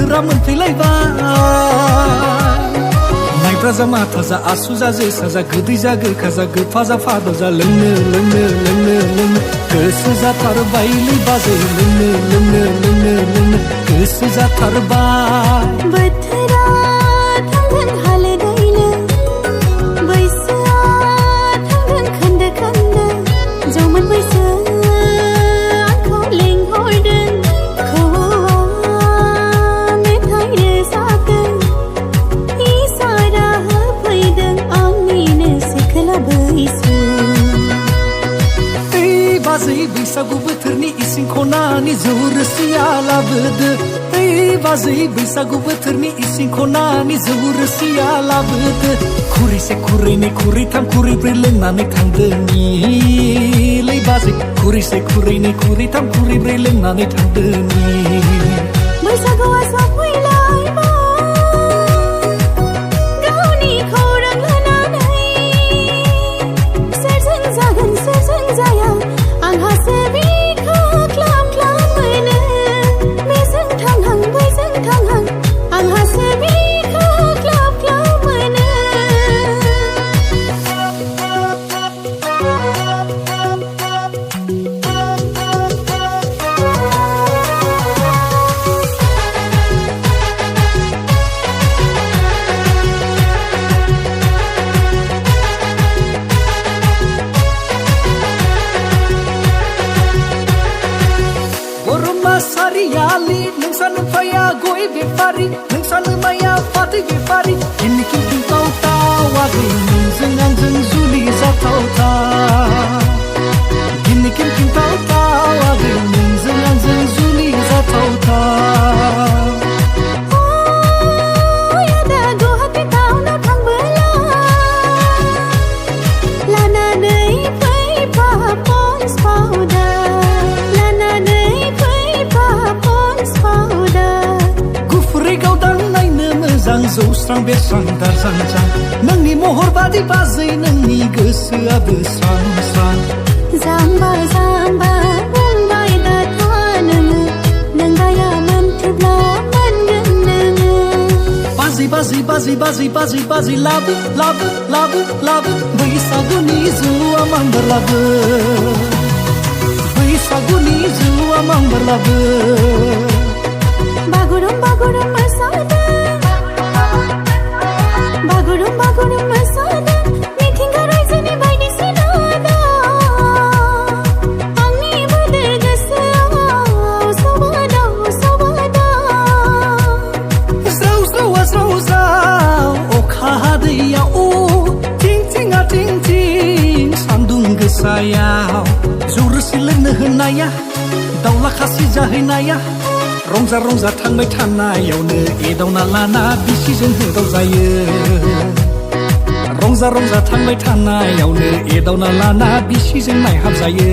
बोथोरा मोनफैलायबाय माइब्रा जा माथा जा आसु जा जोसा जा गोदै जा गोखा जा गोफा जा फाद जा लोंनो लोंनो लोंनो लोंनो गोसो जाथारबायलै बाजै लोंनो लोंनो लोंनो लोंनो गोसो जाथारबाय बोथोरा थांगोन हालोदैनो बैसोआ थांगोन खोन्दो खोन्दो जौमोन बैसो आंखौ लेंहरदों खौवौआ मेथाइ रोजाबदों इसारा होफैदों आंनिनो सिखोला बैसो बाजै बैसागु बोथोरनि इसिं खनानि जौ रोसिया लाबोदो बाजै बैसागु बोथोरनि इसिं खनानि जौ रोसिया लाबोदो खुरैसे खुरैनै खुरैथाम खुरैब्रै लोंनानै थांदोनि बाजै खुरैसे खुरैनै खुरैथाम खुरैब्रै लोंनानै थांदोनि बैसागुआ सफैलायबाय गावनि खौरां होनानै सोरजों जागोन सोरजों जाया आंहासो बिखौ ख्लाब ख्लाब मोनो बेजों थांहां बैजों थांहां आंहासो बिखौ ख्लाब ख्लाब मोनो सारियालि नोंसानो फाया गय बेफारि नोंसानो माया फाथै बेफारि किनि किनि तावताव आगै नोंजों आंजों जुलि जाथावथाव किनि किनि तावताव आगै नोंजों आंजों जुलि जाथावथाव आदा गुवाहाटी टाउनाव थांबोला लानानै फैफा पन्स पाउडार लानानै गुफुरै गावदां नायनो मोजां जौस्रां बेरस्रां दारजां जां नोंनि महर बादि बाजै नोंनि गोसोआबो स्रां स्रां जाम्बा जाम्बा बुंबाय दाथा नोङो नोंगाया मोनथोब्ला मोनगोन नोङो बाजै बाजै बाजै बाजै बाजै बाजै लाबो लाबो लाबो लाबो बैसागुनि जौआ मांबार लाबो बैसागुनि जौआ मांबार लाबो बागुरुम बागुरुम मोसादों बागुरुम बागुरुम मोसादों मिथिंगा रायजोनि बायदिसिना आंनि बोदोर गोसोआव सबादाव सबादाव ज्राव ज्रावा ज्राव ज्राव अखा हादैयाव थिं थिंआ थिं थिं सान्दुं गोसायाव जौ रोसि लोंनो होनाया दाउला खासि जाहैनाया रंजा रंजा थांबाय थानायावनो एदावना लाना बिसिजों होदाव जायो रंजा रंजा थांबाय थानायावनो एदावना लाना बिसिजों नायहाब जायो